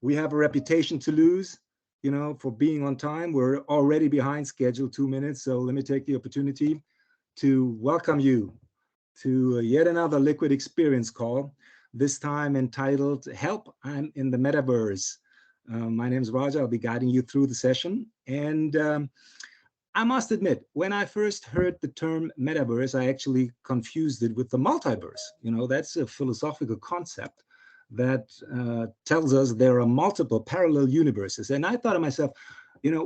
We have a reputation to lose, for being on time. We're already behind schedule, 2 minutes. So let me take the opportunity to welcome you to yet another Liquid Experience call, this time entitled Help, I'm in the Metaverse. My name is Roger. I'll be guiding you through the session. And I must admit, when I first heard the term metaverse, I actually confused it with the multiverse. That's a philosophical concept that tells us there are multiple parallel universes. And I thought to myself,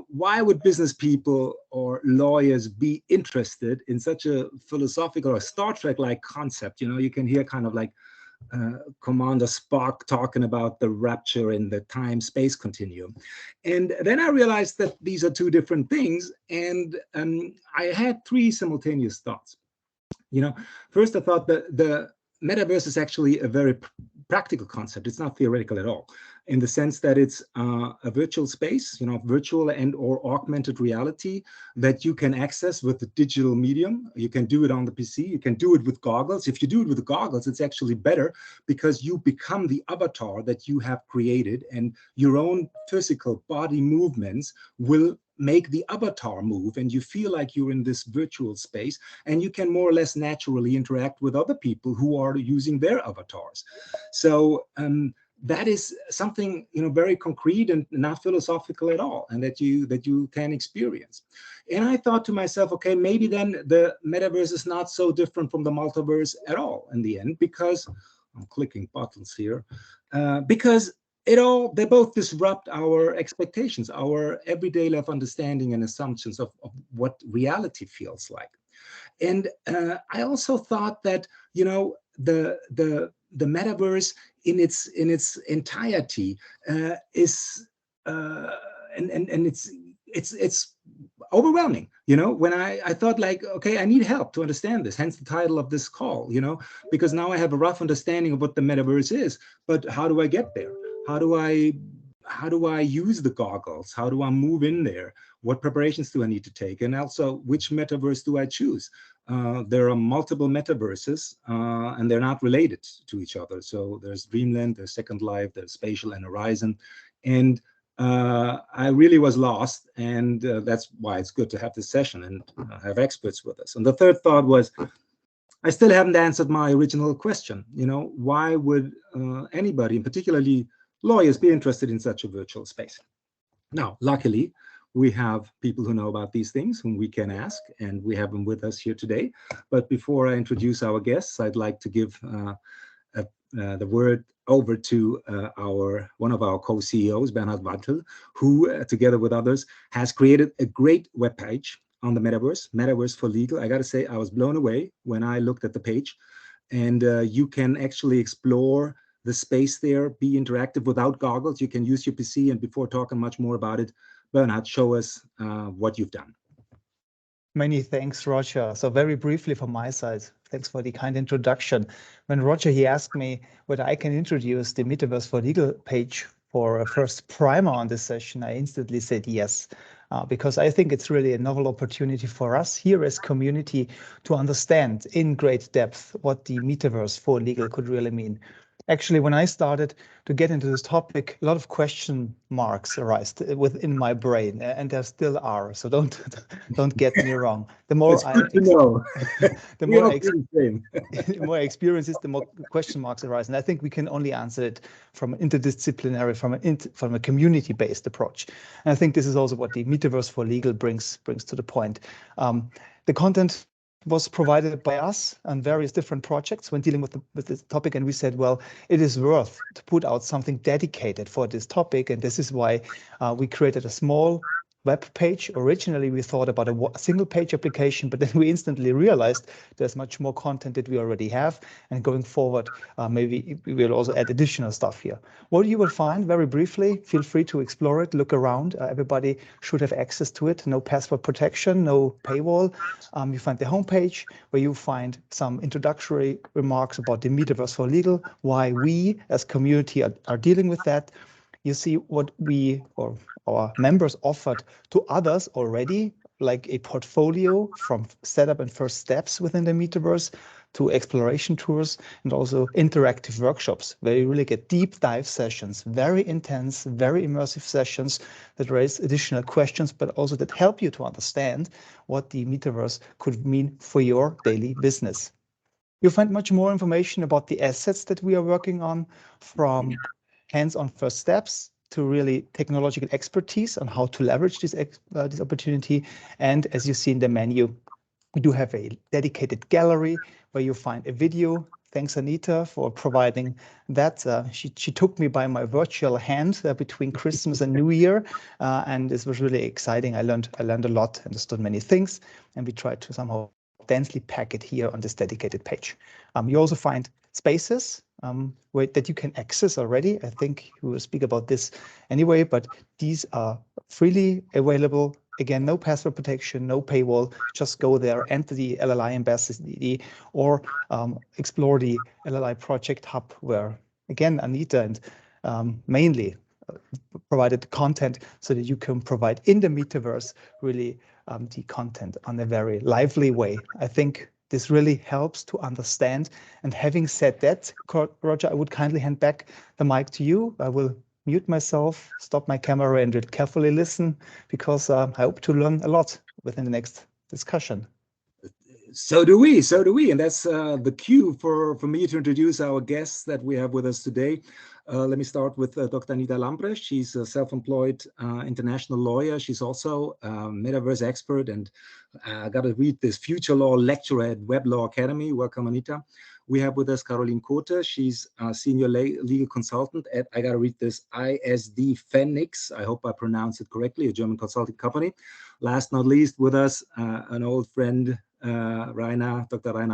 why would business people or lawyers be interested in such a philosophical or Star Trek-like concept? You can hear kind of like Commander Spock talking about the rapture in the time-space continuum. And then I realized that these are two different things. And I had three simultaneous thoughts. First I thought that the metaverse is actually a very practical concept. It's not theoretical at all, in the sense that it's a virtual space, virtual and or augmented reality that you can access with the digital medium. You can do it on the PC. You can do it with goggles. If you do it with the goggles, it's actually better because you become the avatar that you have created, and your own physical body movements will make the avatar move, and you feel like you're in this virtual space, and you can more or less naturally interact with other people who are using their avatars. So that is something very concrete and not philosophical at all, and that you can experience. And I thought to myself, okay, maybe then the metaverse is not so different from the multiverse at all in the end, because I'm clicking buttons here, because they both disrupt our expectations, our everyday life understanding and assumptions of what reality feels like. And I also thought that the metaverse in its entirety is and it's overwhelming. When I thought like, okay, I need help to understand this, hence the title of this call, because now I have a rough understanding of what the metaverse is, but how do I get there? How do I use the goggles? How do I move in there? What preparations do I need to take? And also, which metaverse do I choose? There are multiple metaverses, and they're not related to each other. So there's Dreamland, there's Second Life, there's Spatial and Horizon. And I really was lost. And that's why it's good to have this session and have experts with us. And the third thought was, I still haven't answered my original question. Why would anybody, and particularly lawyers, be interested in such a virtual space? Now, luckily, we have people who know about these things whom we can ask, and we have them with us here today. But before I introduce our guests, I'd like to give the word over to one of our co-CEOs, Bernhard Wattel, who, together with others, has created a great webpage on the Metaverse for Legal. I got to say, I was blown away when I looked at the page, and you can actually explore the space there, be interactive without goggles. You can use your PC, and before talking much more about it, Bernhard, show us what you've done. Many thanks, Roger. So very briefly from my side, thanks for the kind introduction. When Roger, he asked me whether I can introduce the Metaverse for Legal page for a first primer on this session, I instantly said yes, because I think it's really a novel opportunity for us here as community to understand in great depth what the Metaverse for Legal could really mean. Actually, when I started to get into this topic, a lot of question marks arose within my brain, and there still are. So don't get me wrong. The more the more I experience it, the more question marks arise, and I think we can only answer it from interdisciplinary, from a community-based approach. And I think this is also what the Metaverse for Legal brings to the point. The content was provided by us on various different projects when dealing with this topic, and we said, well, it is worth to put out something dedicated for this topic, and this is why we created a small web page. Originally, we thought about a single page application, but then we instantly realized there's much more content that we already have, and going forward, maybe we will also add additional stuff here. What you will find, very briefly, feel free to explore it, look around. Everybody should have access to it. No password protection, no paywall. You find the homepage where you find some introductory remarks about the Metaverse for Legal, why we as community are dealing with that. You see what we or our members offered to others already, like a portfolio from setup and first steps within the metaverse to exploration tours and also interactive workshops where you really get deep dive sessions, very intense, very immersive sessions that raise additional questions, but also that help you to understand what the metaverse could mean for your daily business. You'll find much more information about the assets that we are working on, from hands-on first steps to really technological expertise on how to leverage this opportunity. And as you see in the menu, we do have a dedicated gallery where you find a video. Thanks, Anita, for providing that. She took me by my virtual hand between Christmas and New Year, and this was really exciting. I learned a lot, understood many things, and we tried to somehow densely pack it here on this dedicated page. You also find spaces that you can access already. I think we will speak about this anyway, but these are freely available. Again, no password protection, no paywall. Just go there, enter the LLI Ambassador or explore the LLI Project Hub, where, again, Anita and mainly provided the content so that you can provide in the metaverse really the content on a very lively way. I think this really helps to understand. And having said that, Roger, I would kindly hand back the mic to you. I will mute myself, stop my camera, and really carefully listen, because I hope to learn a lot within the next discussion. So do we, and that's the cue for me to introduce our guests that we have with us today. Let me start with Dr. Anita Lamprecht. She's a self-employed international lawyer. She's also a metaverse expert, and I got to read this future law lecturer at Web Law Academy. Welcome, Anita. We have with us Carolin Kothe. She's a senior legal consultant at, I got to read this, ISD Phoenix. I hope I pronounced it correctly, a German consulting company. Last not least with us, an old friend, Dr. Rainer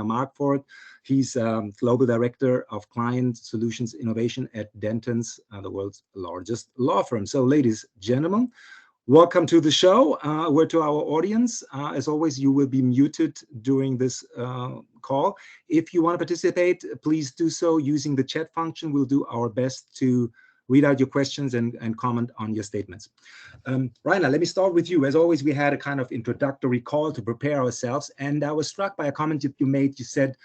Markfort. He's Global Director of Client Solutions Innovation at Dentons, the world's largest law firm. So ladies, gentlemen, welcome to the show. Word to our audience. As always, you will be muted during this call. If you want to participate, please do so using the chat function. We'll do our best to read out your questions and comment on your statements. Rainer, let me start with you. As always, we had a kind of introductory call to prepare ourselves, and I was struck by a comment that you made. You said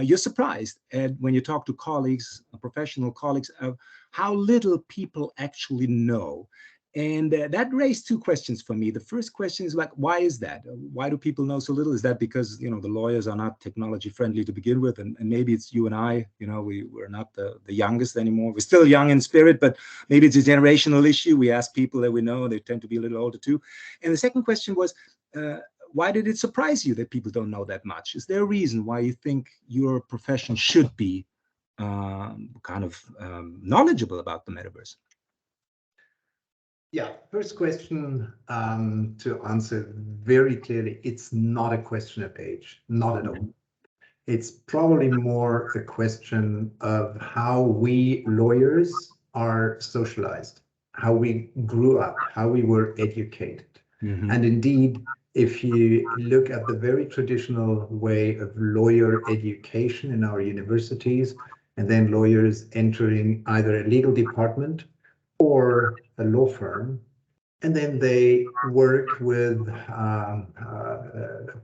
you're surprised when you talk to colleagues, professional colleagues, of how little people actually know. And that raised two questions for me. The first question is, like, why is that? Why do people know so little? Is that because, you know, the lawyers are not technology friendly to begin with? And maybe it's you and I, you know, we're not the youngest anymore. We're still young in spirit, but maybe it's a generational issue. We ask people that we know, they tend to be a little older too. And the second question was, why did it surprise you that people don't know that much? Is there a reason why you think your profession should be knowledgeable about the metaverse? Yeah, first question, to answer very clearly, it's not a question of age, not at all. It's probably more a question of how we lawyers are socialized, how we grew up, how we were educated. Mm-hmm. And indeed, if you look at the very traditional way of lawyer education in our universities, and then lawyers entering either a legal department or a law firm, and then they work with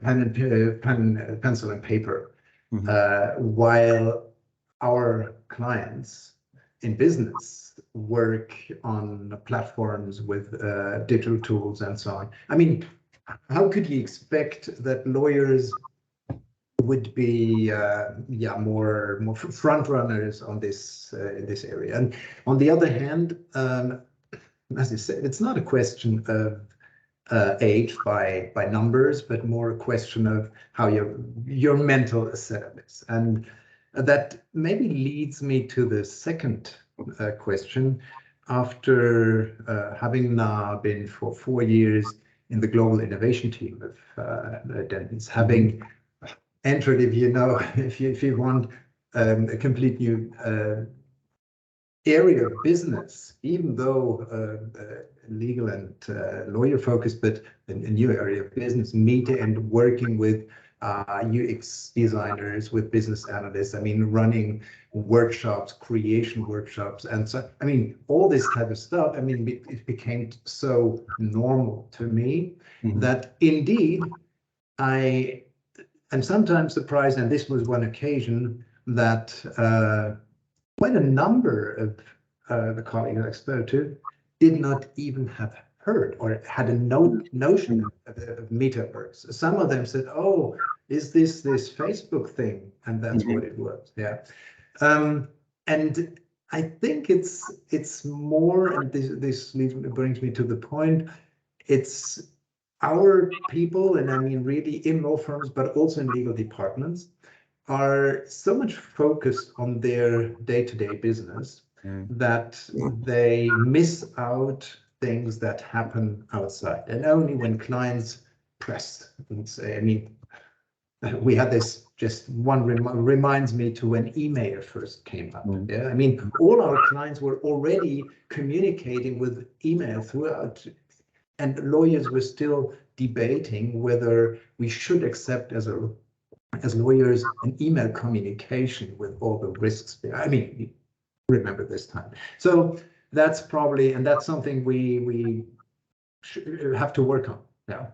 pencil and paper, mm-hmm. While our clients in business work on platforms with digital tools and so on. I mean, how could you expect that lawyers would be more front runners on this in this area? And on the other hand, as you said, it's not a question of age by numbers, but more a question of how your mental setup is. And that maybe leads me to the second question. After having now been for 4 years in the global innovation team of Dentons, having entered, if you want, a complete new area of business, even though legal and lawyer focused, but a new area of business, meeting and working with UX designers, with business analysts. I mean, running workshops, creation workshops, and so, I mean, all this type of stuff. I mean, it became so normal to me that indeed I am sometimes surprised, and this was one occasion that quite a number of the colleagues I spoke to did not even have heard or had a notion of Metaverse. Some of them said, "Oh, is this Facebook thing?" And that's what it was. Yeah, and I think it's more, and this brings me to the point. It's our people, and I mean really in law firms, but also in legal departments, are so much focused on their day-to-day business that they miss out things that happen outside. And only when clients press and say, I mean, we had this, just one reminds me to when email first came up. Yeah, I mean, all our clients were already communicating with email throughout, and lawyers were still debating whether we should accept as lawyers an email communication with all the risks. I mean, you remember this time. So that's probably, and that's something we have to work on now.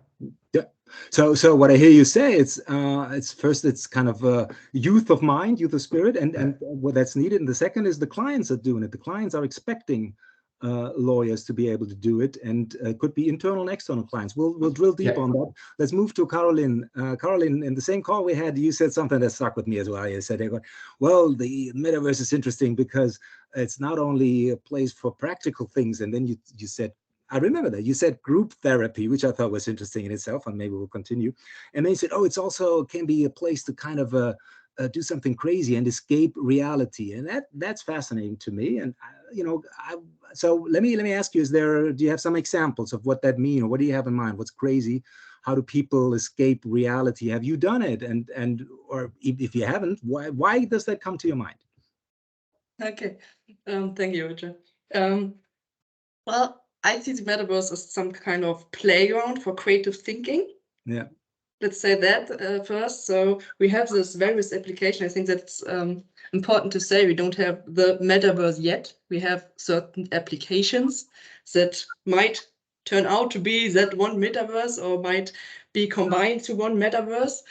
Yeah. So what I hear you say, it's first, it's kind of youth of mind, youth of spirit, and what that's needed. And the second is the clients are doing it. The clients are expecting lawyers to be able to do it, and could be internal and external clients. We'll drill deep on that. Let's move to Carolin. Carolin, in the same call we had, you said something that stuck with me as well. You said, well, the metaverse is interesting because it's not only a place for practical things, and then you said, I remember that you said group therapy, which I thought was interesting in itself, and maybe we'll continue. And then you said, oh, it's also can be a place to kind of do something crazy and escape reality, and that's fascinating to me. And so let me ask you: do you have some examples of what that means, or what do you have in mind? What's crazy? How do people escape reality? Have you done it? And or if you haven't, why does that come to your mind? Okay, thank you, Richard. Well, I see the metaverse as some kind of playground for creative thinking. Yeah. Let's say that first. So we have this various application. I think that's important to say. We don't have the metaverse yet. We have certain applications that might turn out to be that one metaverse, or might be combined to one metaverse.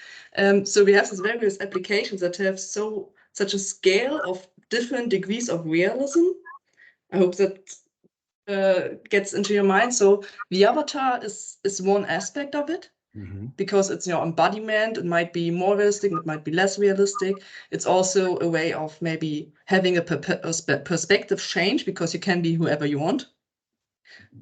So we have these various applications that have such a scale of different degrees of realism. I hope that gets into your mind. So the avatar is one aspect of it, because it's your embodiment. It might be more realistic, it might be less realistic. It's also a way of maybe having a perspective change, because you can be whoever you want.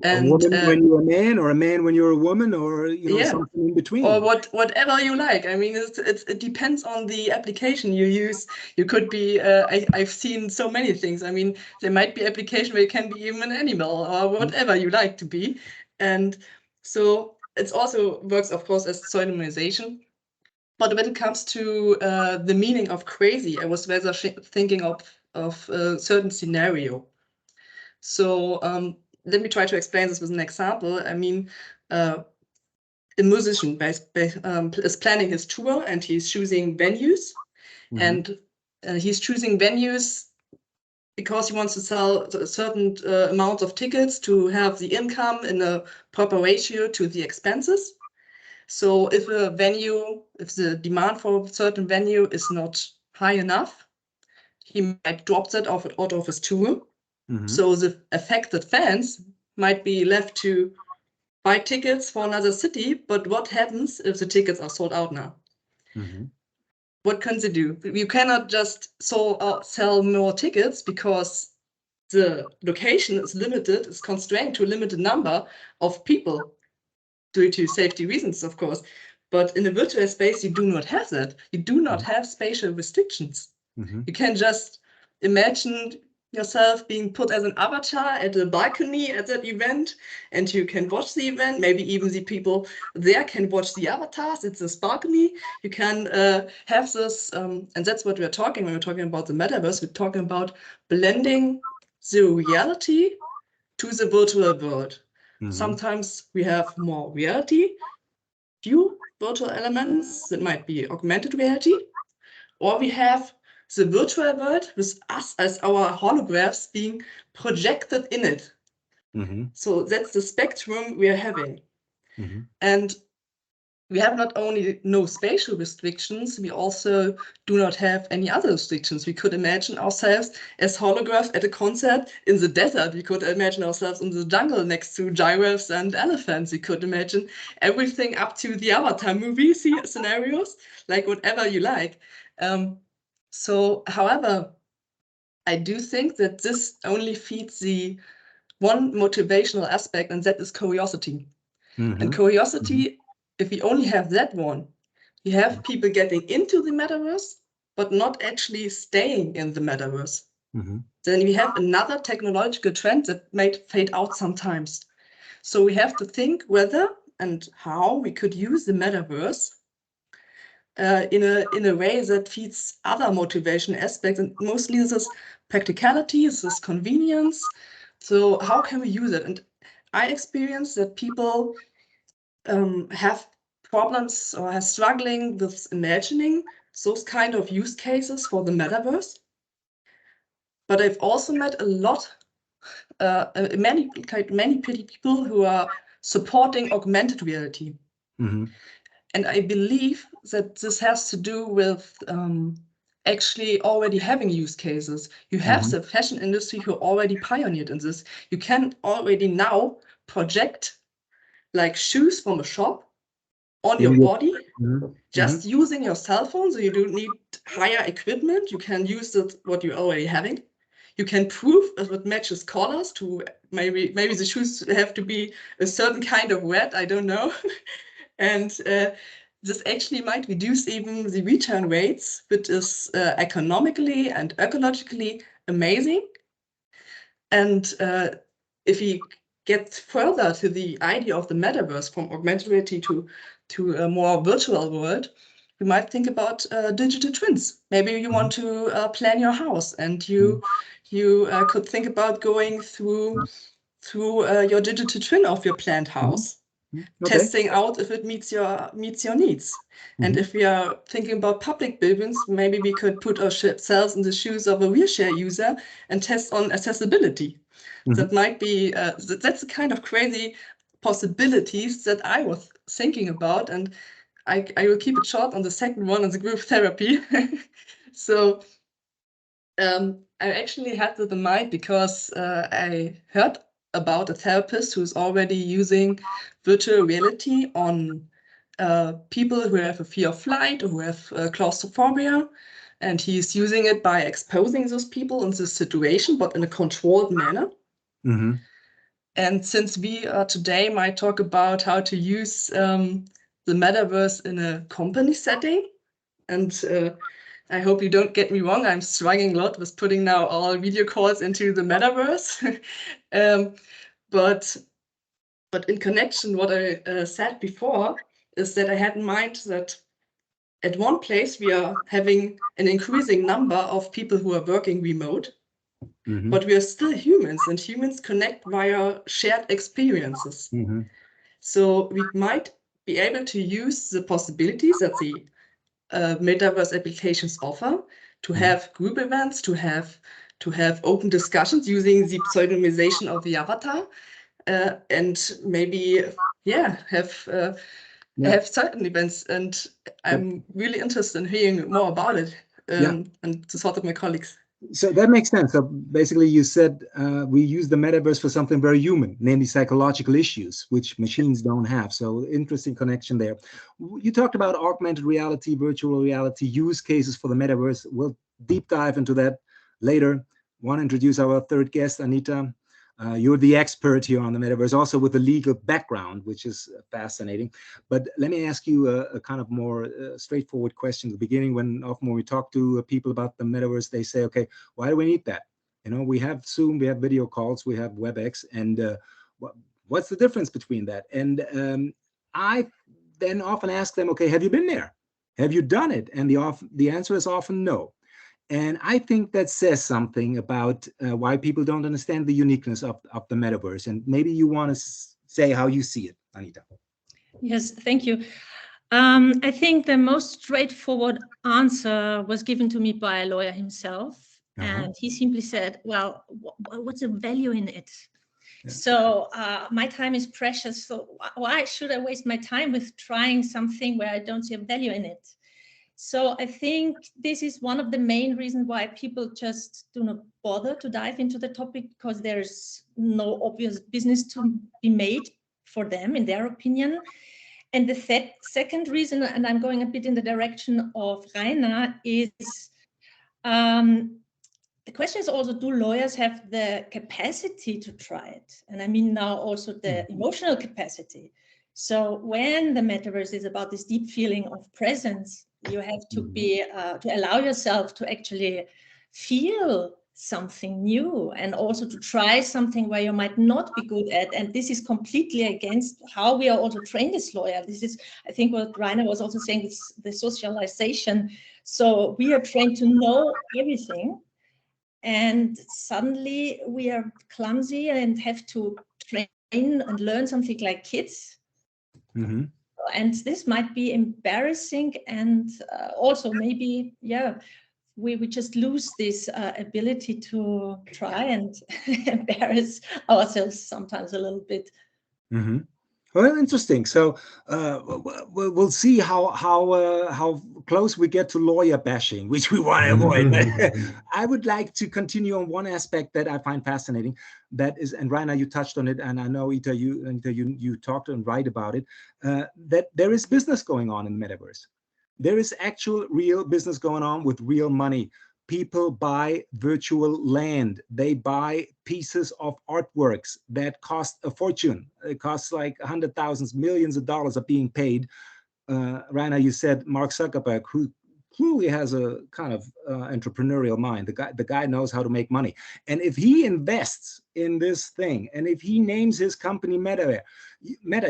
And a woman when you're a man, or a man when you're a woman, or something in between, or whatever you like. I mean, it depends on the application you use. You could be I've seen so many things. I mean, there might be application where you can be even an animal, or whatever you like to be. And so it also works, of course, as pseudonymization. But when it comes to the meaning of crazy, I was rather thinking of a certain scenario. So let me try to explain this with an example. I mean, a musician is planning his tour, and he's choosing venues. And he's choosing venues because he wants to sell a certain amount of tickets to have the income in a proper ratio to the expenses. So if the demand for a certain venue is not high enough, he might drop that out of his tour. So the affected fans might be left to buy tickets for another city. But what happens if the tickets are sold out now? What can they do? You cannot just sell more tickets, because the location is limited, is constrained to a limited number of people due to safety reasons, of course. But in a virtual space, you do not have that. You do not have spatial restrictions. You can just imagine yourself being put as an avatar at a balcony at that event, and you can watch the event. Maybe even the people there can watch the avatars. It's this balcony. You can have this, and that's what we're talking when we're talking about the metaverse. We're talking about blending the reality to the virtual world. Sometimes we have more reality view virtual elements that might be augmented reality, or we have the virtual world with us as our holographs being projected in it. So that's the spectrum we are having. And we have not only no spatial restrictions, we also do not have any other restrictions. We could imagine ourselves as holographs at a concert in the desert. We could imagine ourselves in the jungle next to giraffes and elephants. We could imagine everything up to the Avatar movie scenarios, like whatever you like. So, however, I do think that this only feeds the one motivational aspect, and that is curiosity. And curiosity, if we only have that one, we have people getting into the metaverse, but not actually staying in the metaverse. Then we have another technological trend that might fade out sometimes. So we have to think whether and how we could use the metaverse in a way that feeds other motivation aspects. And mostly this is practicality, this is convenience. So how can we use it? And I experience that people have problems or are struggling with imagining those kind of use cases for the metaverse. But I've also met a lot, many people who are supporting augmented reality. And I believe that this has to do with actually already having use cases. You have the fashion industry who already pioneered in this. You can already now project like shoes from a shop on your body, just using your cell phone. So you don't need higher equipment. You can use it, what you're already having. You can prove if it matches colors to maybe the shoes have to be a certain kind of red, I don't know. And this actually might reduce even the return rates, which is economically and ecologically amazing. And if we get further to the idea of the metaverse, from augmented reality to a more virtual world, we might think about digital twins. Maybe you want to plan your house, and you could think about going through your digital twin of your planned house, testing out if it meets your needs. And if we are thinking about public buildings, maybe we could put ourselves in the shoes of a wheelchair user and test on accessibility. That might be, that's the kind of crazy possibilities that I was thinking about. And I will keep it short on the second one, on the group therapy. So I actually had that in mind because I heard about a therapist who's already using virtual reality on people who have a fear of flight or who have claustrophobia. And he's using it by exposing those people in this situation, but in a controlled manner. And since we today might talk about how to use the metaverse in a company setting, and I hope you don't get me wrong, I'm struggling a lot with putting now all video calls into the metaverse. But in connection, what I said before is that I had in mind that at one place we are having an increasing number of people who are working remote. But we are still humans, and humans connect via shared experiences. So we might be able to use the possibilities that the metaverse applications offer to have group events, to have open discussions using the pseudonymization of the avatar, and maybe have certain events. And I'm really interested in hearing more about it, and to sort of my colleagues. So that makes sense. So basically you said we use the metaverse for something very human, namely psychological issues, which machines don't have. So interesting connection there. You talked about augmented reality, virtual reality, use cases for the metaverse. We'll deep dive into that later. Want to introduce our third guest, Anita. You're the expert here on the metaverse, also with a legal background, which is fascinating. But let me ask you a kind of more straightforward question at the beginning. When often when we talk to people about the metaverse, they say, okay, why do we need that? You know, we have Zoom, we have video calls, we have WebEx, and what's the difference between that? And I then often ask them, okay, have you been there? Have you done it? And the answer is often no. And I think that says something about why people don't understand the uniqueness of the metaverse. And maybe you want to say how you see it, Anita. Yes, thank you. I think the most straightforward answer was given to me by a lawyer himself. And he simply said, well, what's the value in it? Yeah. So my time is precious. So why should I waste my time with trying something where I don't see a value in it? So I think this is one of the main reasons why people just do not bother to dive into the topic, because there's no obvious business to be made for them, in their opinion. And the second reason, and I'm going a bit in the direction of Rainer, is the question is also, do lawyers have the capacity to try it? And I mean now also the emotional capacity. So when the metaverse is about this deep feeling of presence, you have to be to allow yourself to actually feel something new, and also to try something where you might not be good at. And this is completely against how we are also trained as lawyers. This is, I think, what Rainer was also saying, is the socialization. So we are trained to know everything, and suddenly we are clumsy and have to train and learn something like kids. And this might be embarrassing, and also maybe, yeah, we just lose this ability to try and embarrass ourselves sometimes a little bit. Well, interesting. So we'll see how close we get to lawyer bashing, which we want to avoid. I would like to continue on one aspect that I find fascinating. That is, and Rainer, you touched on it, and I know Ita, you talked and write about it. That there is business going on in the metaverse. There is actual real business going on with real money. People buy virtual land. They buy pieces of artworks that cost a fortune. It costs like $100,000s, millions of dollars are being paid. Rainer, you said Mark Zuckerberg, who clearly has a kind of entrepreneurial mind. The guy knows how to make money. And if he invests in this thing, and if he names his company Meta,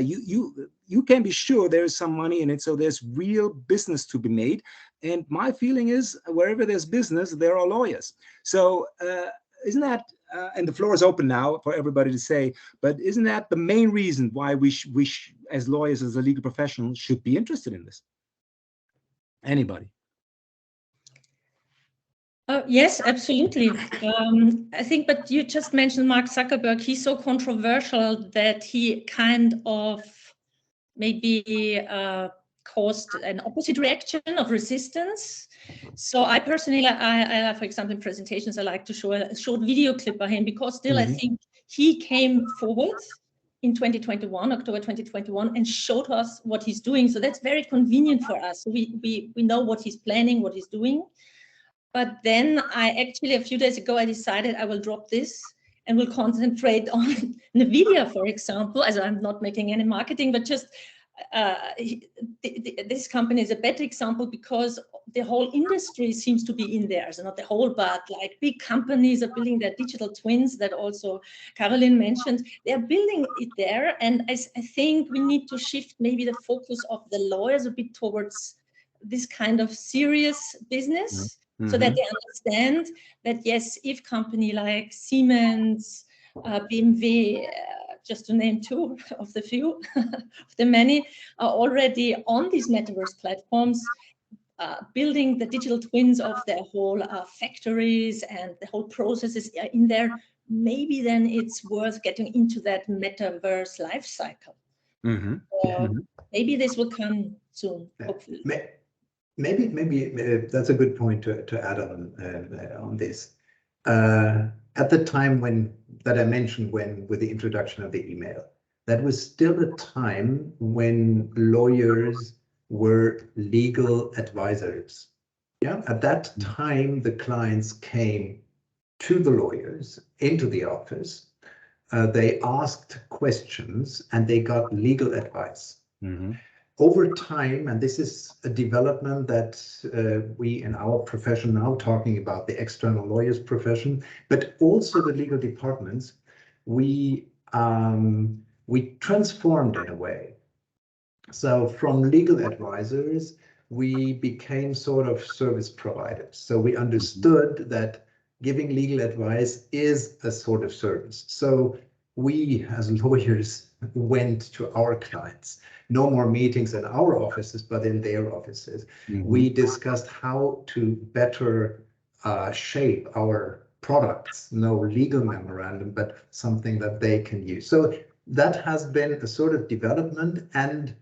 you can be sure there's some money in it. So there's real business to be made. And my feeling is, wherever there's business, there are lawyers. So isn't that, and the floor is open now for everybody to say, but isn't that the main reason why we as lawyers, as a legal professional, should be interested in this? Anybody? Yes, absolutely. I think, but you just mentioned Mark Zuckerberg. He's so controversial that he kind of maybe caused an opposite reaction of resistance. So I personally, I for example, in presentations, I like to show a short video clip of him, because still I think he came forward in 2021, October 2021, and showed us what he's doing. So that's very convenient for us. So we know what he's planning, what he's doing. But then I actually, a few days ago, I decided I will drop this and will concentrate on NVIDIA, for example, as I'm not making any marketing, but just this company is a better example, because the whole industry seems to be in there. So not the whole, but like big companies are building their digital twins that also Carolin mentioned. They're building it there. And I think we need to shift maybe the focus of the lawyers a bit towards this kind of serious business. So that they understand that, yes, if company like Siemens, BMW, just to name two of the few, of the many, are already on these metaverse platforms, building the digital twins of their whole factories, and the whole processes in there, maybe then it's worth getting into that metaverse life cycle. Maybe this will come soon, hopefully. Maybe that's a good point to add on this. At the time that I mentioned, with the introduction of the email, that was still a time when lawyers were legal advisors. Yeah, at that time, the clients came to the lawyers into the office. They asked questions and they got legal advice. Over time, and this is a development that we in our profession now, talking about the external lawyers profession, but also the legal departments, we transformed in a way. So from legal advisors, we became sort of service providers. So we understood that giving legal advice is a sort of service. So we as lawyers went to our clients. No more meetings in our offices, but in their offices. We discussed how to better shape our products. No legal memorandum, but something that they can use. So that has been a sort of development and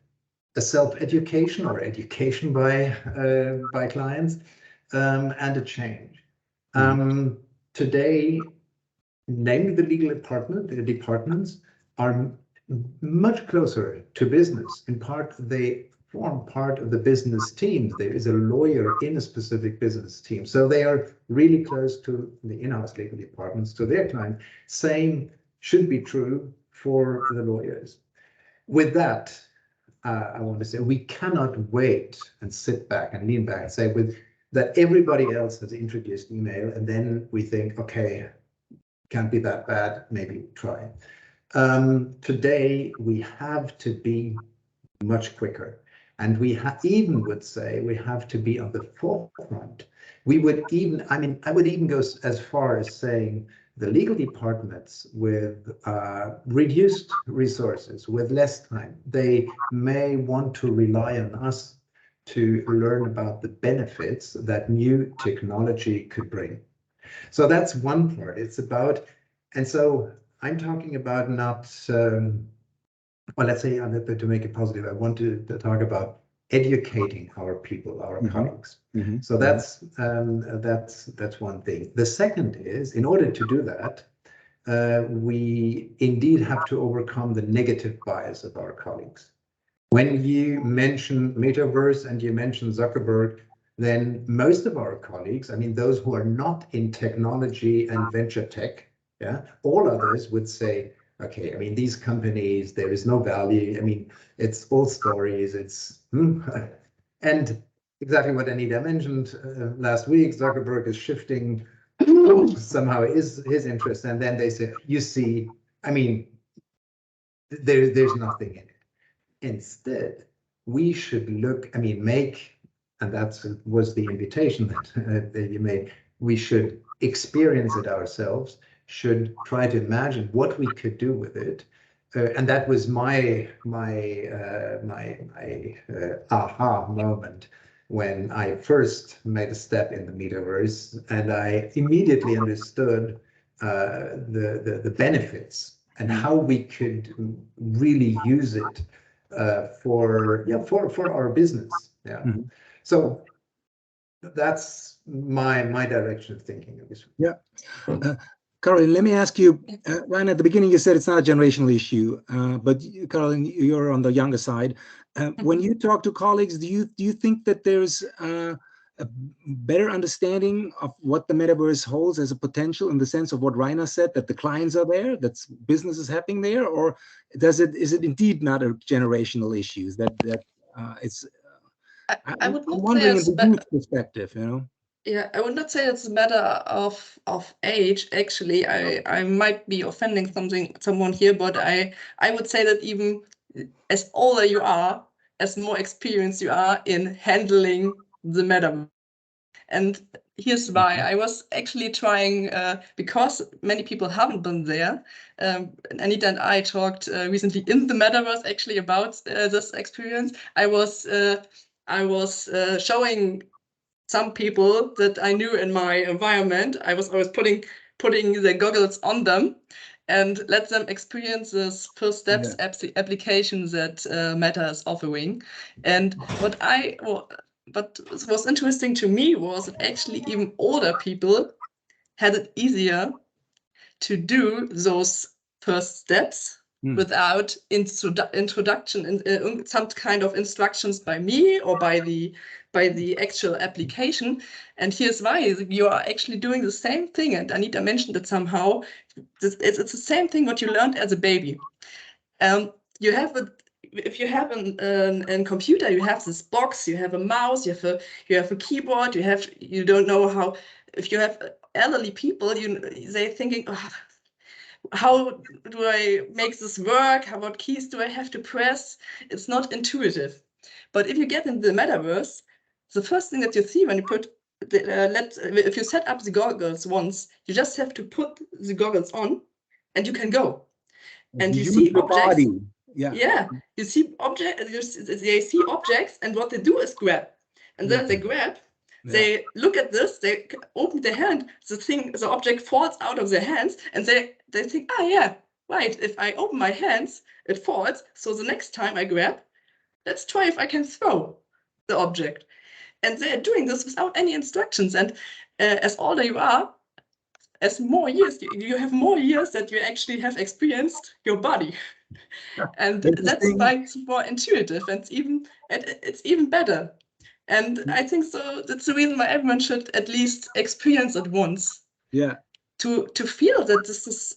a self-education or education by clients, and a change. Today, namely the legal department, the departments are much closer to business. In part, they form part of the business teams. There is a lawyer in a specific business team. So they are really close to the in-house legal departments, to their client. Same should be true for the lawyers. With that, I want to say we cannot wait and sit back and lean back and say that everybody else has introduced email, and then we think, okay, can't be that bad, maybe try. Today, we have to be much quicker. And we even would say we have to be on the forefront. We would even, I would even go as far as saying the legal departments with reduced resources, with less time, they may want to rely on us to learn about the benefits that new technology could bring. So that's one part. It's about, and so I'm talking about not, well, let's say to make it positive, I want to talk about educating our people, our colleagues. So that's one thing. The second is, in order to do that, we indeed have to overcome the negative bias of our colleagues. When you mention Metaverse and you mention Zuckerberg, then most of our colleagues, those who are not in technology and venture tech, all others would say, okay, these companies, there is no value. It's all stories. It's and exactly what Anita mentioned last week. Zuckerberg is shifting somehow his interest, and then they say, you see, there's nothing in it. Instead, we should look. And that was the invitation that you made. We should experience it ourselves. Should try to imagine what we could do with it, and that was my aha moment when I first made a step in the Metaverse, and I immediately understood the benefits and how we could really use it for our business. So that's my direction of thinking of this. Carolin, let me ask you, Ryan, at the beginning you said it's not a generational issue, but Carolin, you're on the younger side. When you talk to colleagues, do you think that there's a better understanding of what the metaverse holds as a potential, in the sense of what Rainer said, that the clients are there, that business is happening there, or is it indeed not a generational issue? It's I would not wondering say in the youth perspective, Yeah, I would not say it's a matter of age. Actually, I might be offending someone here, but I would say that even as older you are, as more experienced you are in handling the metaverse. And here's why. I was actually trying, because many people haven't been there. Anita and I talked recently in the metaverse actually about this experience. I was showing some people that I knew in my environment. I was putting the goggles on them and let them experience this first steps application that Meta is offering. And what was interesting to me was that actually even older people had it easier to do those first steps without introduction in some kind of instructions by me or by the actual application. And here's why. You are actually doing the same thing, and Anita mentioned it somehow. It's the same thing what you learned as a baby. If you have a computer, you have this box, you have a mouse, you have a keyboard, you don't know how. If you have elderly people, they're thinking, oh, how do I make this work? What keys do I have to press? It's not intuitive. But if you get in the metaverse, the first thing that you see when you put if you set up the goggles once, you just have to put the goggles on and you can go. and you use see your objects. body. Yeah. Yeah, you see they see objects, and what they do is grab. And then they grab, they look at this, they open their hand, the object falls out of their hands, and they think, ah, yeah, right, if I open my hands, it falls. So the next time I grab, let's try if I can throw the object. And they're doing this without any instructions. And as older you are, as more years, you have more years that you actually have experienced your body. And that's why it's more intuitive, and it's even better. And I think so that's the reason why everyone should at least experience it once. Yeah. To feel that this is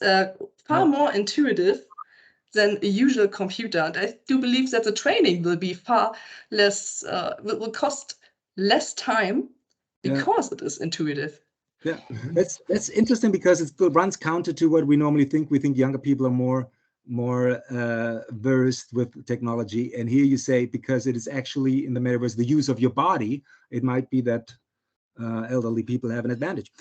far more intuitive than a usual computer. And I do believe that the training will be far less, will cost less time because it is intuitive. Yeah, that's interesting because it runs counter to what we normally think. We think younger people are more versed with technology, and here you say because it is actually in the metaverse the use of your body, it might be that elderly people have an advantage.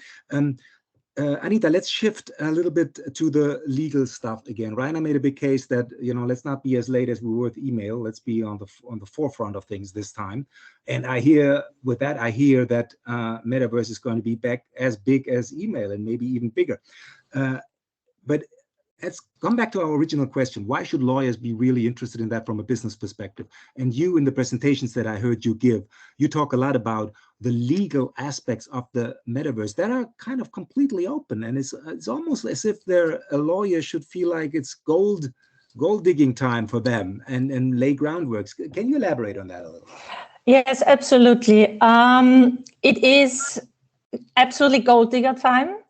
Anita, let's shift a little bit to the legal stuff again. Rainer made a big case that, let's not be as late as we were with email. Let's be on the forefront of things this time. And I hear that Metaverse is going to be back as big as email and maybe even bigger. But let's come back to our original question. Why should lawyers be really interested in that from a business perspective? And you, in the presentations that I heard you give, you talk a lot about the legal aspects of the metaverse that are kind of completely open. And it's almost as if a lawyer should feel like it's gold digging time for them and lay groundworks. Can you elaborate on that a little? Yes, absolutely. It is absolutely gold digger time.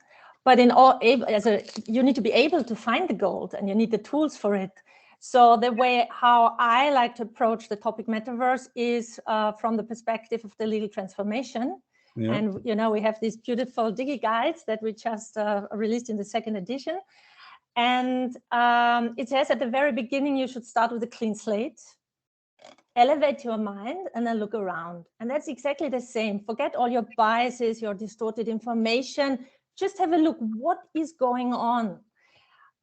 But you need to be able to find the gold, and you need the tools for it. So the way how I like to approach the topic metaverse is from the perspective of the legal transformation. Yeah. And we have these beautiful Digi guides that we just released in the 2nd edition. And it says at the very beginning, you should start with a clean slate, elevate your mind, and then look around. And that's exactly the same. Forget all your biases, your distorted information. Just have a look, what is going on?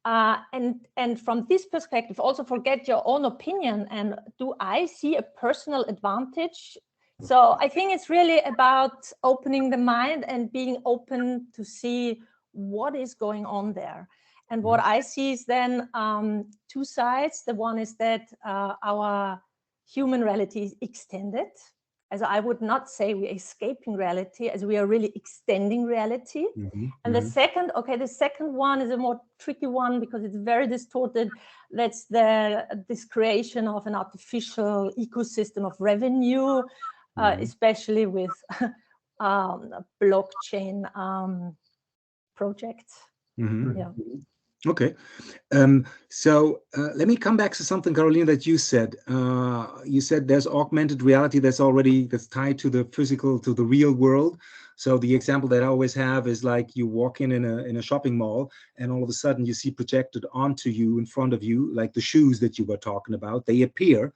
And from this perspective, also forget your own opinion. And do I see a personal advantage? So I think it's really about opening the mind and being open to see what is going on there. And what I see is then 2 sides. The one is that our human reality is extended. As I would not say we're escaping reality, as we are really extending reality. And the second one is a more tricky one because it's very distorted. That's this creation of an artificial ecosystem of revenue, especially with blockchain projects. Yeah. Okay, so let me come back to something, Carolin, that you said. You said there's augmented reality that's tied to the physical, to the real world. So the example that I always have is like you walk in a shopping mall, and all of a sudden you see projected onto you, in front of you, like the shoes that you were talking about. They appear,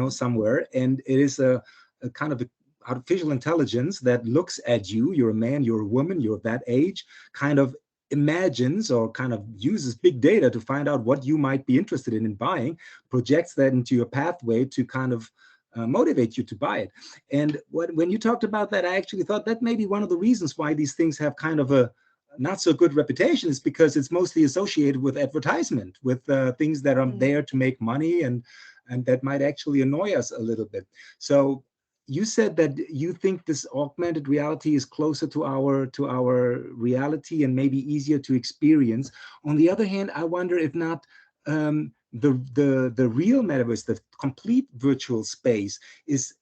somewhere, and it is a kind of artificial intelligence that looks at you. You're a man, you're a woman, you're that age, kind of imagines or kind of uses big data to find out what you might be interested in buying, projects that into your pathway to kind of motivate you to buy it. And when you talked about that, I actually thought that may be one of the reasons why these things have kind of a not so good reputation, is because it's mostly associated with advertisement, with things that are there to make money, and that might actually annoy us a little bit. So you said that you think this augmented reality is closer to our reality and maybe easier to experience. On the other hand, I wonder if not the real metaverse, the complete virtual space, is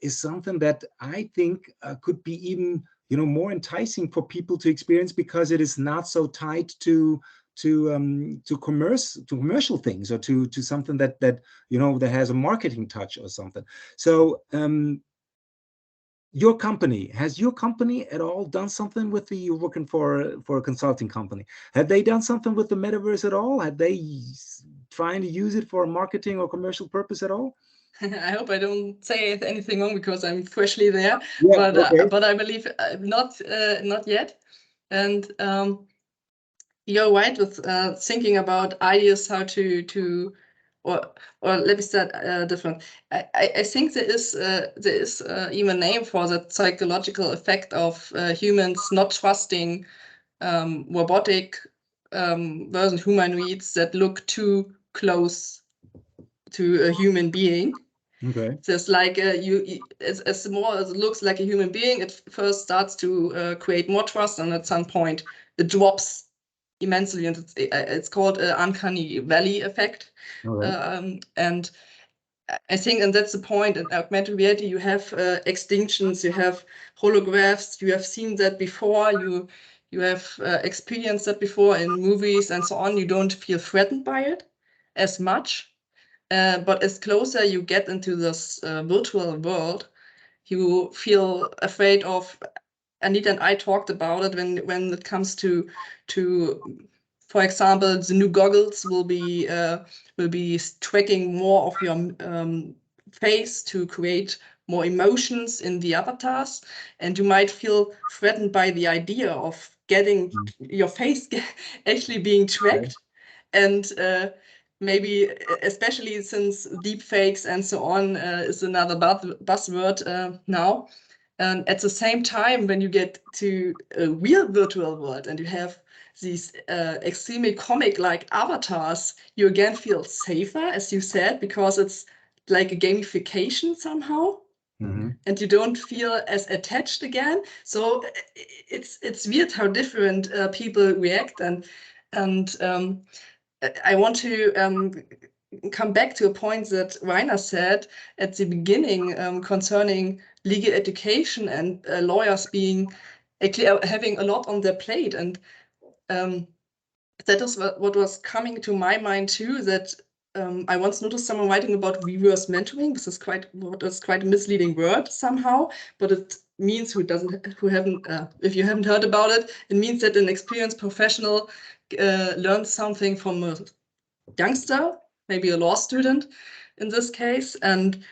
something that I think could be even more enticing for people to experience, because it is not so tied to commercial things, or to something that that has a marketing touch or something. So has your company at all done something with you're working for a consulting company? Have they done something with the metaverse at all? Have they trying to use it for a marketing or commercial purpose at all? I hope I don't say anything wrong because I'm freshly there, but I believe not yet. And you're right with thinking about ideas how to or let me start different. I think there is even a name for the psychological effect of humans not trusting robotic version humanoids that look too close to a human being. Okay. There's like as more as it looks like a human being, it first starts to create more trust, and at some point it drops immensely, and it's called uncanny valley effect. Right. And I think, and that's the point, in augmented reality you have extinctions, you have holographs, you have seen that before, you have experienced that before in movies and so on. You don't feel threatened by it as much, but as closer you get into this virtual world, you feel afraid of. Anita and I talked about it when it comes to for example, the new goggles will be tracking more of your face to create more emotions in the avatars, and you might feel threatened by the idea of getting your face actually being tracked. And maybe, especially since deep fakes and so on is another buzzword now. And at the same time, when you get to a real virtual world and you have these extremely comic-like avatars, you again feel safer, as you said, because it's like a gamification somehow. Mm-hmm. And you don't feel as attached again. So it's weird how different people react. And I want to come back to a point that Rainer said at the beginning concerning legal education and lawyers being having a lot on their plate. And that is what was coming to my mind too, that I once noticed someone writing about reverse mentoring. This is quite a misleading word somehow, but it means if you haven't heard about it, it means that an experienced professional learns something from a youngster, maybe a law student in this case, and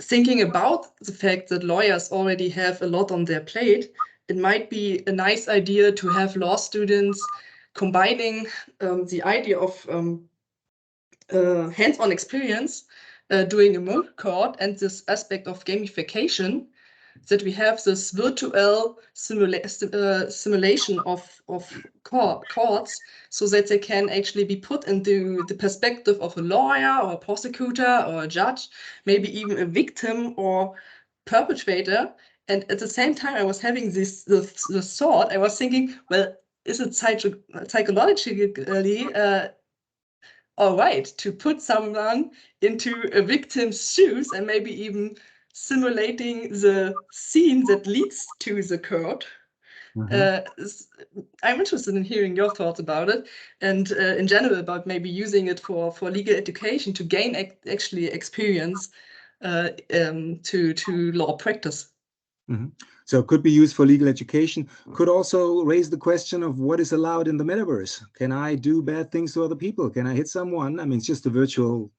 thinking about the fact that lawyers already have a lot on their plate, it might be a nice idea to have law students combining the idea of hands-on experience doing a moot court and this aspect of gamification, that we have this virtual simulation of courts, so that they can actually be put into the perspective of a lawyer or a prosecutor or a judge, maybe even a victim or perpetrator. And at the same time, I was having this thought. I was thinking, well, is it psychologically all right to put someone into a victim's shoes and maybe even simulating the scene that leads to the court? I'm interested in hearing your thoughts about it, and in general about maybe using it for legal education to gain actually experience to law practice. Mm-hmm. So it could be used for legal education, could also raise the question of what is allowed in the metaverse. Can I do bad things to other people? Can I hit someone? I mean, it's just a virtual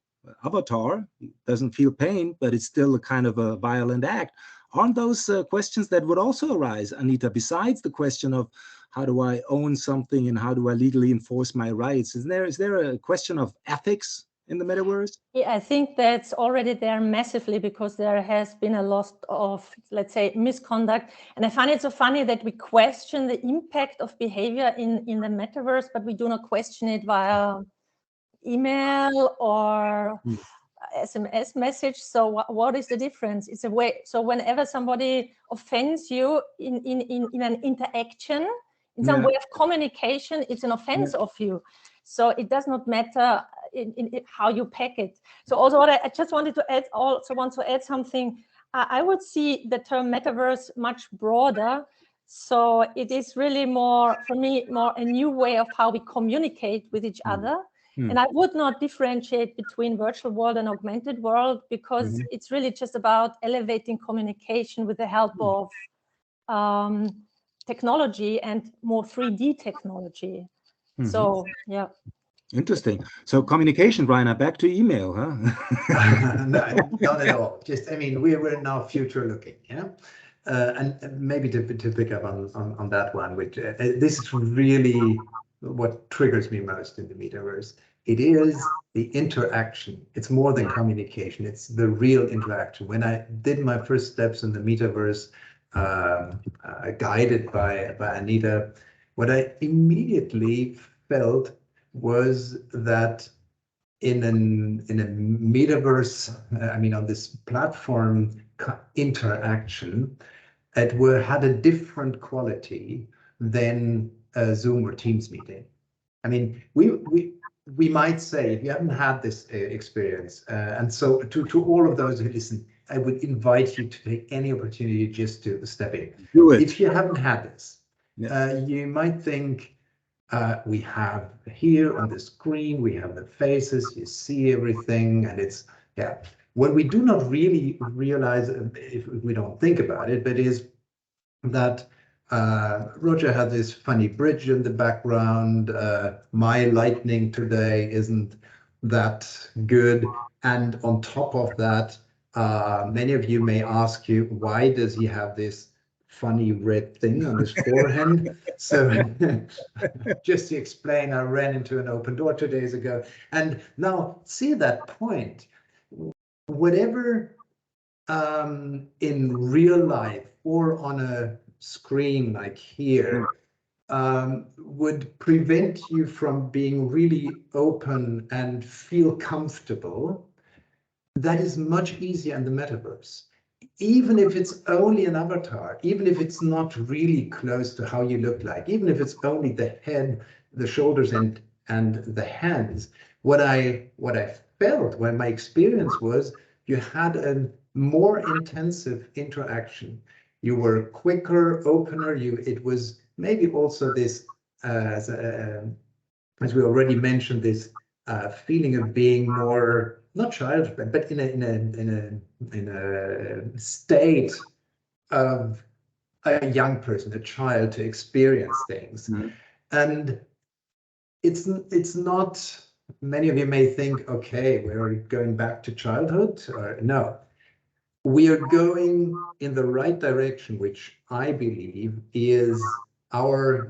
avatar. It doesn't feel pain, but it's still a kind of a violent act. Aren't those questions that would also arise, Anita, besides the question of how do I own something and how do I legally enforce my rights? Is there a question of ethics in the metaverse? Yeah, I think that's already there massively, because there has been a lot of, let's say, misconduct. And I find it so funny that we question the impact of behavior in the metaverse, but we do not question it via email or SMS message. So what is the difference? It's a way. So whenever somebody offends you in an interaction, in some way of communication, it's an offense of you. So it does not matter in how you pack it. So also what I just wanted to add, something. I would see the term metaverse much broader. So it is really more, for me, more a new way of how we communicate with each other. And I would not differentiate between virtual world and augmented world, because it's really just about elevating communication with the help of technology and more 3D technology. So, yeah. Interesting. So communication, Rainer, back to email, huh? No, not at all. Just, I mean, we're now future looking, yeah? And maybe to pick up on that one, which this is really what triggers me most in the metaverse. It is the interaction. It's more than communication. It's the real interaction. When I did my first steps in the metaverse, guided by Anita, what I immediately felt was that in a metaverse, I mean, on this platform interaction, it had a different quality than a Zoom or Teams meeting. I mean, we might say, if you haven't had this experience, and so to all of those who listen, I would invite you to take any opportunity just to step in. Do it. If you haven't had this, you might think, we have here on the screen, we have the faces, you see everything, and it's, yeah. What we do not really realize, if we don't think about it, but is that Roger had this funny bridge in the background. My lightning today isn't that good. And on top of that, many of you may ask you, why does he have this funny red thing on his forehead? So just to explain, I ran into an open door 2 days ago. And now see that point, whatever in real life or on a screen like here would prevent you from being really open and feel comfortable, that is much easier in the metaverse. Even if it's only an avatar, even if it's not really close to how you look like, even if it's only the head, the shoulders and the hands, what I felt, when my experience was, you had a more intensive interaction. You were quicker, opener. It was maybe also this, as we already mentioned, this feeling of being more, not childish, but in a state of a young person, a child, to experience things. Mm-hmm. And it's not. Many of you may think, okay, we're going back to childhood. No. We are going in the right direction, which I believe is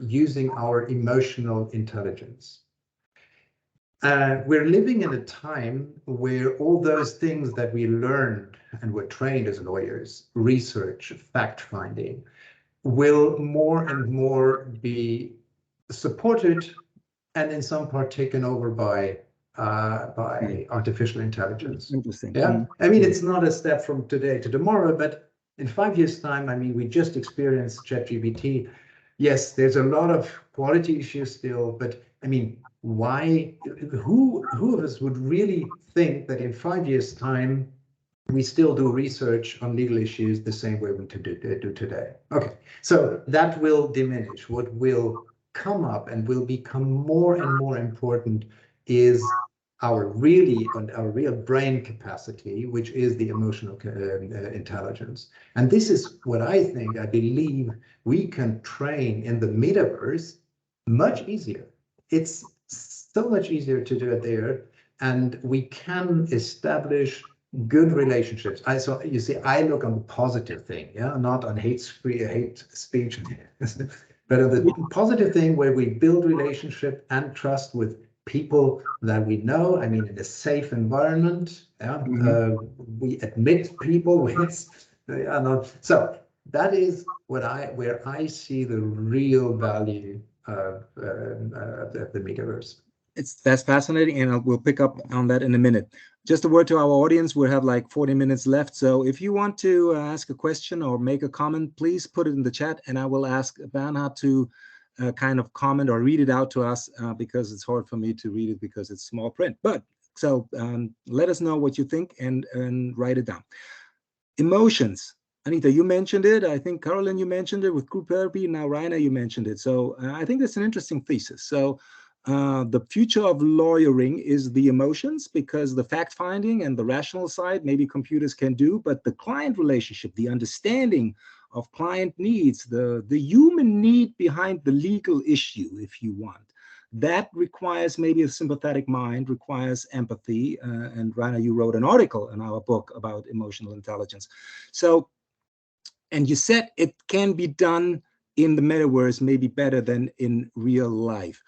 using our emotional intelligence. We're living in a time where all those things that we learned and were trained as lawyers, research, fact-finding, will more and more be supported and in some part taken over by artificial intelligence. Interesting. Yeah, I mean, it's not a step from today to tomorrow, but in 5 years' time, I mean, we just experienced ChatGPT. Yes, there's a lot of quality issues still, but I mean, why? Who of us would really think that in 5 years' time we still do research on legal issues the same way we do today? Okay, so that will diminish. What will come up and will become more and more important is our real brain capacity, which is the emotional intelligence. And this is what I believe we can train in the metaverse much easier. It's so much easier to do it there, and we can establish good relationships. You see, I look on the positive thing, yeah, not on hate speech, but on the positive thing where we build relationship and trust with people that we know. I mean, in a safe environment, yeah, we admit people. So that is where I see the real value of the metaverse. That's fascinating, and we'll pick up on that in a minute. Just a word to our audience: we have like 40 minutes left, so if you want to ask a question or make a comment, please put it in the chat, and I will ask Bernhard to kind of comment or read it out to us, because it's hard for me to read it because it's small print. But so let us know what you think and write it down. Emotions. Anita, you mentioned it. I think Carolin, you mentioned it with group therapy. Now, Rainer, you mentioned it. So I think that's an interesting thesis. So the future of lawyering is the emotions, because the fact-finding and the rational side, maybe computers can do, but the client relationship, the understanding of client needs, the human need behind the legal issue, if you want, that requires maybe a sympathetic mind, requires empathy. And Rainer, you wrote an article in our book about emotional intelligence. So, and you said it can be done in the metaverse maybe better than in real life.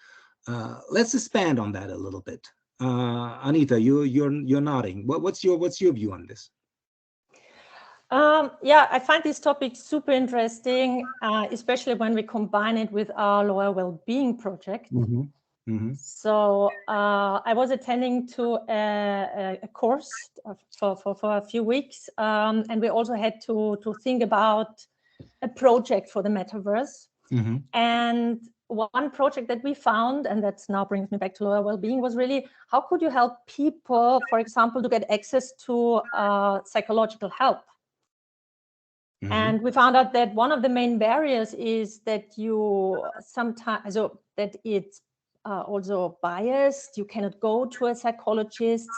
Let's expand on that a little bit. Anita, you're nodding. What's your view on this? Yeah, I find this topic super interesting, especially when we combine it with our lawyer well-being project. So I was attending to a course for a few weeks, and we also had to think about a project for the metaverse. And one project that we found, and that now brings me back to lawyer well-being, was really how could you help people, for example, to get access to psychological help. And we found out that one of the main barriers is that you sometimes, so that it's also biased. You cannot go to a psychologist,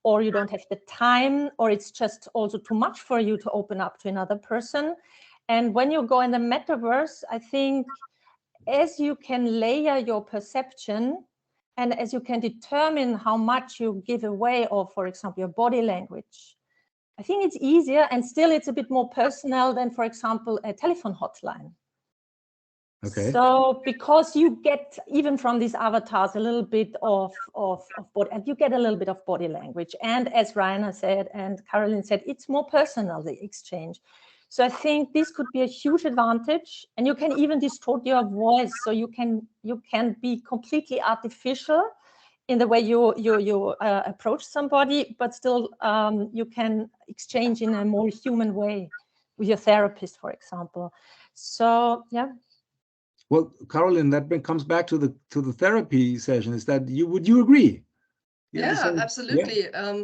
or you don't have the time, or it's just also too much for you to open up to another person. And when you go in the metaverse, I think as you can layer your perception and as you can determine how much you give away of, for example, your body language, I think it's easier, and still it's a bit more personal than, for example, a telephone hotline. Okay. So because you get, even from these avatars, a little bit of body, and you get a little bit of body language. And as Rainer said, and Carolin said, it's more personal, the exchange. So I think this could be a huge advantage, and you can even distort your voice. So you can be completely artificial in the way you approach somebody, but still you can exchange in a more human way with your therapist, for example. So yeah. Well, Carolin, that comes back to the therapy session. Is that would you agree? Yeah, absolutely. Yeah.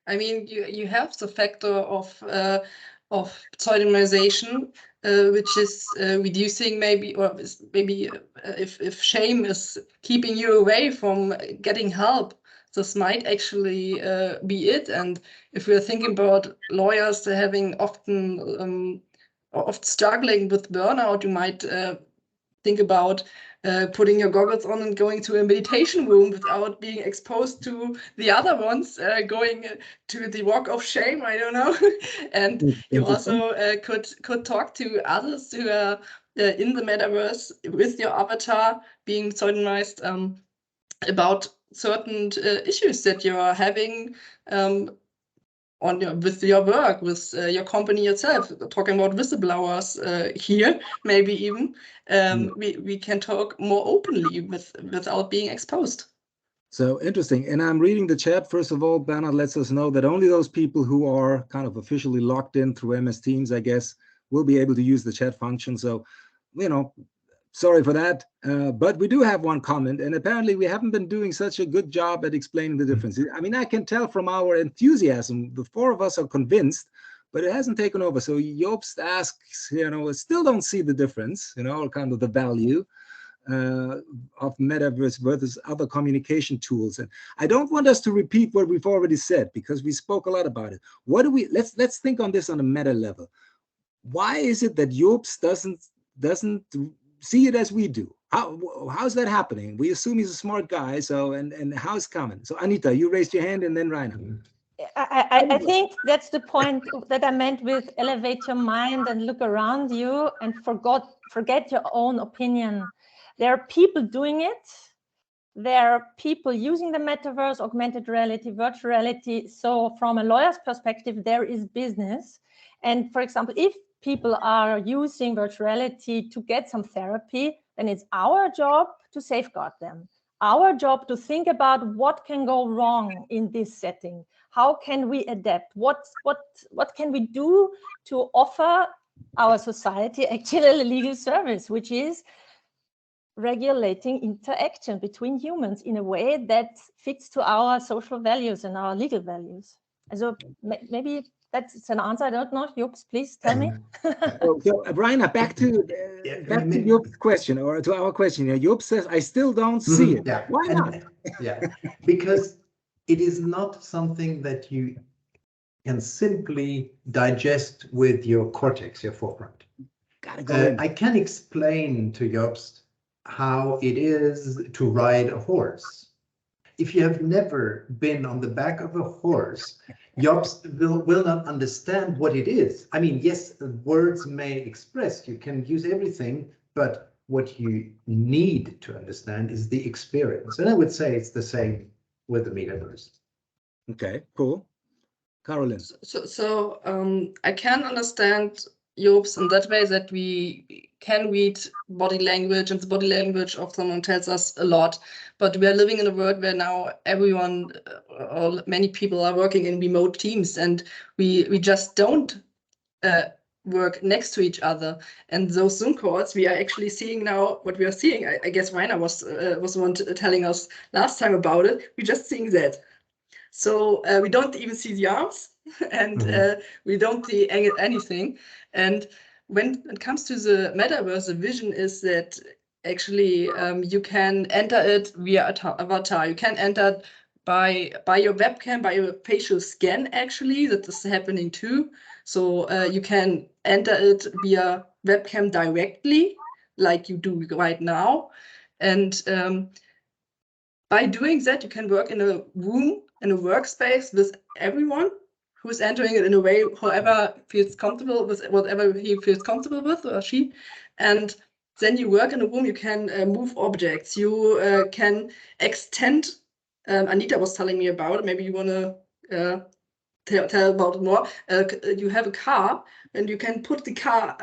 I mean, you have the factor of pseudonymization, which is reducing maybe, or maybe if shame is keeping you away from getting help, this might actually be it. And if we're thinking about lawyers having often struggling with burnout, you might think about putting your goggles on and going to a meditation room without being exposed to the other ones, going to the walk of shame, I don't know. And you also could talk to others who are in the metaverse with your avatar being pseudonymized about certain issues that you're having with your work, with your company itself. Talking about whistleblowers here, maybe even we can talk more openly without being exposed. So interesting. And I'm reading the chat. First of all, Bernard lets us know that only those people who are kind of officially logged in through MS Teams, I guess, will be able to use the chat function. So, sorry for that, but we do have one comment, and apparently we haven't been doing such a good job at explaining the differences. I mean, I can tell from our enthusiasm, the four of us are convinced, but it hasn't taken over. So Jobst asks, still don't see the difference, or kind of the value of Metaverse versus other communication tools. And I don't want us to repeat what we've already said, because we spoke a lot about it. Let's think on this on a meta level. Why is it that Jobst doesn't see it as we do? How's that happening? We assume he's a smart guy. So and how's it coming? So Anita, you raised your hand, and then Rainer. I think that's the point that I meant with elevate your mind and look around you and forget your own opinion. There are people doing it. There are people using the metaverse, augmented reality, virtual reality. So from a lawyer's perspective, there is business. And for example, if people are using virtual reality to get some therapy, then it's our job to safeguard them. Our job to think about what can go wrong in this setting. How can we adapt? What can we do to offer our society actually a legal service, which is regulating interaction between humans in a way that fits to our social values and our legal values. So maybe that's an answer. I don't know. Jobst, please tell me. So Rainer, back to Jobst's question, or to our question. Jobst says, I still don't see it. Yeah. Why not? Because it is not something that you can simply digest with your cortex, your forefront. Gotta go in. I can explain to Jobst how it is to ride a horse. If you have never been on the back of a horse, Jobst will not understand what it is. I mean, yes, words may express, you can use everything, but what you need to understand is the experience. And I would say it's the same with the metaverse. Okay, cool. Carolin. So I can understand Jobs in that way, that we can read body language, and the body language of someone tells us a lot. But we are living in a world where now everyone, or many people, are working in remote teams, and we just don't work next to each other. And those Zoom calls, we are actually seeing now what we are seeing. I guess Rainer was the one telling us last time about it. We're just seeing that. So we don't even see the arms, and we don't see anything. And when it comes to the metaverse, the vision is that actually you can enter it via avatar. You can enter by your webcam, by your facial scan, actually. That is happening too. So you can enter it via webcam directly, like you do right now. And by doing that, you can work in a room, in a workspace with everyone who's entering it in a way, whoever feels comfortable with whatever he feels comfortable with, or she. And then you work in a room, you can move objects, you can extend. Anita was telling me about it. Maybe you want to tell about it more. You have a car, and you can put the car,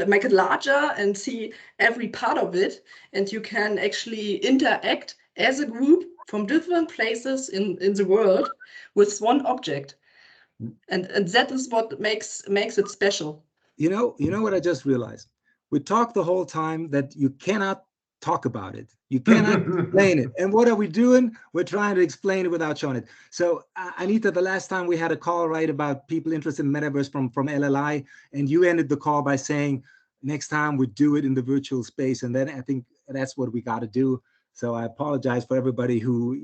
make it larger and see every part of it, and you can actually interact as a group from different places in the world with one object, and that is what makes it special. You know what I just realized? We talked the whole time that you cannot talk about it. You cannot explain it. And what are we doing? We're trying to explain it without showing it. So Anita, the last time we had a call, right, about people interested in metaverse from LLI, and you ended the call by saying, next time we do it in the virtual space. And then I think that's what we got to do. So I apologize for everybody who,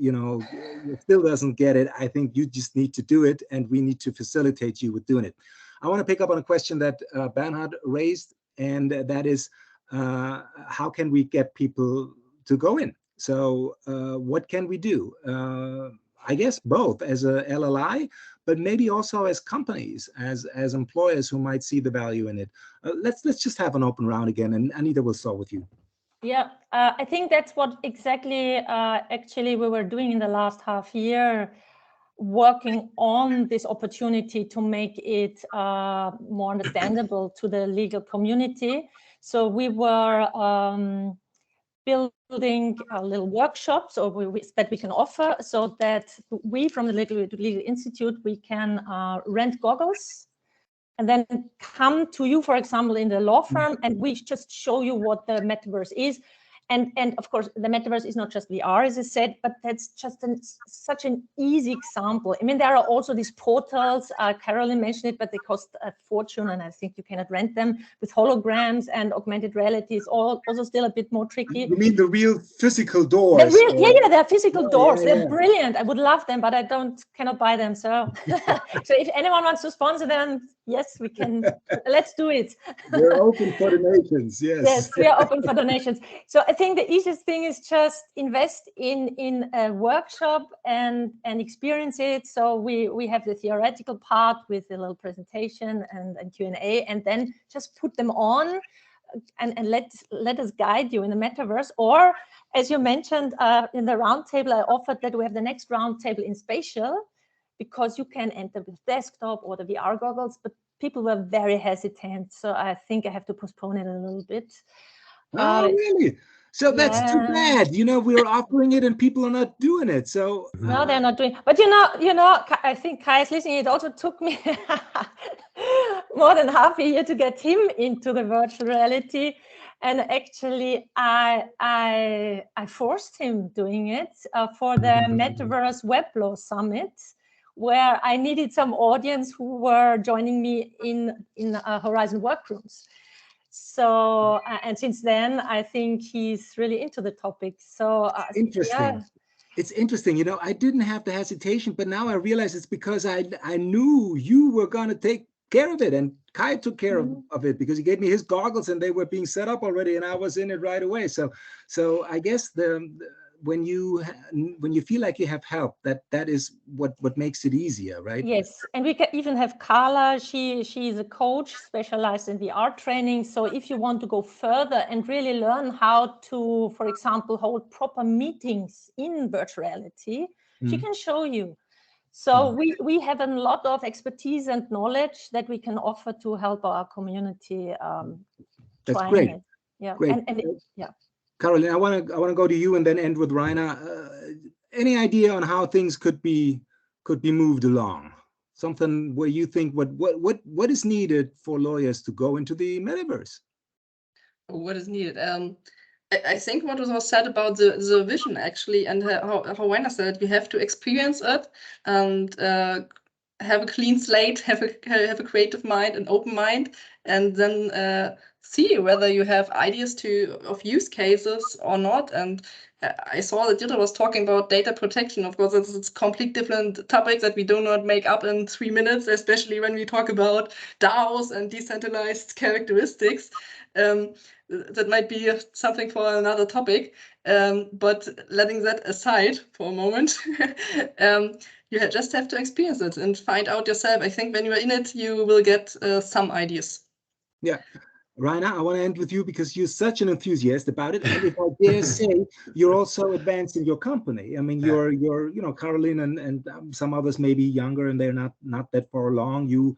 still doesn't get it. I think you just need to do it, and we need to facilitate you with doing it. I want to pick up on a question that Bernhard raised, and that is, how can we get people to go in? So what can we do? I guess both as a LLI, but maybe also as companies, as employers who might see the value in it. Let's just have an open round again, and Anita, will start with you. Yeah, I think that's what exactly actually we were doing in the last half year, working on this opportunity to make it more understandable to the legal community. So we were building little workshops that we can offer, so that we from the Legal Institute, we can rent goggles and then come to you, for example, in the law firm, and we just show you what the metaverse is. And of course, the metaverse is not just VR, as I said, but that's just such an easy example. I mean, there are also these portals, Carolin mentioned it, but they cost a fortune, and I think you cannot rent them, with holograms and augmented reality. Is also still a bit more tricky. You mean the real physical doors? Yeah, they're physical doors. They're brilliant. I would love them, but I cannot buy them. So, so if anyone wants to sponsor them, yes, we can. Let's do it. We're open for donations. Yes. Yes, we are open for donations. So I think the easiest thing is just invest in a workshop and experience it. So we have the theoretical part with a little presentation and Q&A, and then just put them on and let us guide you in the metaverse. Or, as you mentioned in the roundtable, I offered that we have the next roundtable in spatial, because you can enter with desktop or the VR goggles, but people were very hesitant. So I think I have to postpone it a little bit. Oh, really? So that's too bad. We're offering it and people are not doing it. So no, they're not doing. But you know, I think Kai is listening. It also took me more than half a year to get him into the virtual reality, and actually, I forced him doing it for the Metaverse Web Law Summit, where I needed some audience who were joining me in Horizon workrooms. So, and since then, I think he's really into the topic. So interesting. Yeah. It's interesting. I didn't have the hesitation, but now I realize it's because I knew you were going to take care of it, and Kai took care of it, because he gave me his goggles and they were being set up already, and I was in it right away. So I guess when you feel like you have help, that is what makes it easier, right? Yes, and we can even have Carla. She's a coach specialized in the art training. So if you want to go further and really learn how to, for example, hold proper meetings in virtual reality, she can show you. So we have a lot of expertise and knowledge that we can offer to help our community. That's great. It. Yeah, great. Yeah. Carolin, I want to go to you and then end with Rainer. Any idea on how things could be moved along? Something where you think what is needed for lawyers to go into the metaverse? What is needed? I think what was said about the vision actually, and how Rainer said, we have to experience it and have a clean slate, have a creative mind, an open mind, and then see whether you have ideas of use cases or not. And I saw that Jutta was talking about data protection. Of course, it's a complete different topic that we do not make up in 3 minutes, especially when we talk about DAOs and decentralized characteristics. That might be something for another topic, but letting that aside for a moment, you just have to experience it and find out yourself. I think when you are in it, you will get some ideas. Yeah. Rainer, I want to end with you because you're such an enthusiast about it. And if I dare say, you're also advancing your company. I mean, you're Carolin and some others may be younger and they're not that far along. You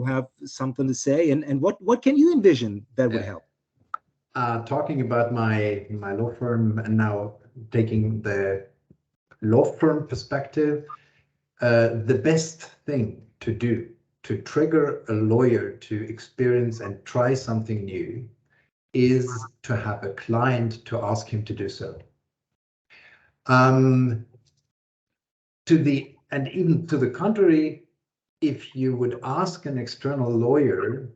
have something to say. And what can you envision that would help? Talking about my law firm and now taking the law firm perspective, the best thing to do to trigger a lawyer to experience and try something new is to have a client to ask him to do so. And even to the contrary, if you would ask an external lawyer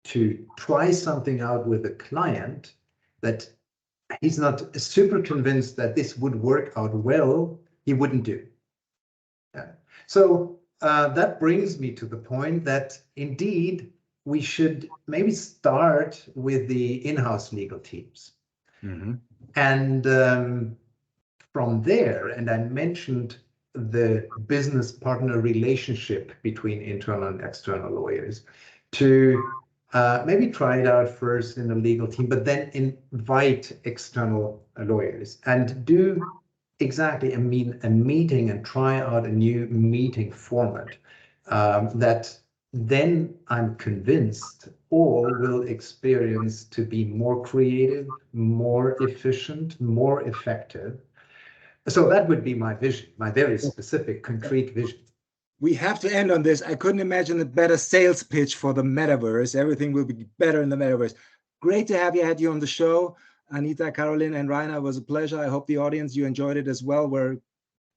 to try something out with a client that he's not super convinced that this would work out well, he wouldn't do. Yeah. So that brings me to the point that indeed we should maybe start with the in-house legal teams. And from there, and I mentioned the business partner relationship between internal and external lawyers, to maybe try it out first in a legal team, but then invite external lawyers and do exactly a meeting and try out a new meeting format that then I'm convinced all will experience to be more creative, more efficient, more effective. So that would be my vision, my very specific, concrete vision. We have to end on this. I couldn't imagine a better sales pitch for the metaverse. Everything will be better in the metaverse. Great to have had you on the show. Anita, Carolin, and Rainer, it was a pleasure. I hope the audience, you enjoyed it as well. We're at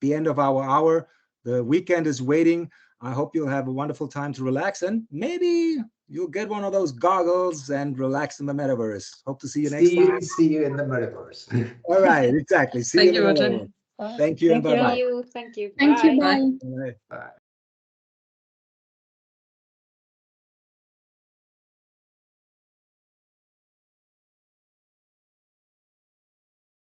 the end of our hour. The weekend is waiting. I hope you'll have a wonderful time to relax and maybe you'll get one of those goggles and relax in the metaverse. Hope to see you next time. See you in the metaverse. All right, exactly. See you in the metaverse. Thank you and bye-bye. Thank you. Thank you. Bye. Bye. Bye.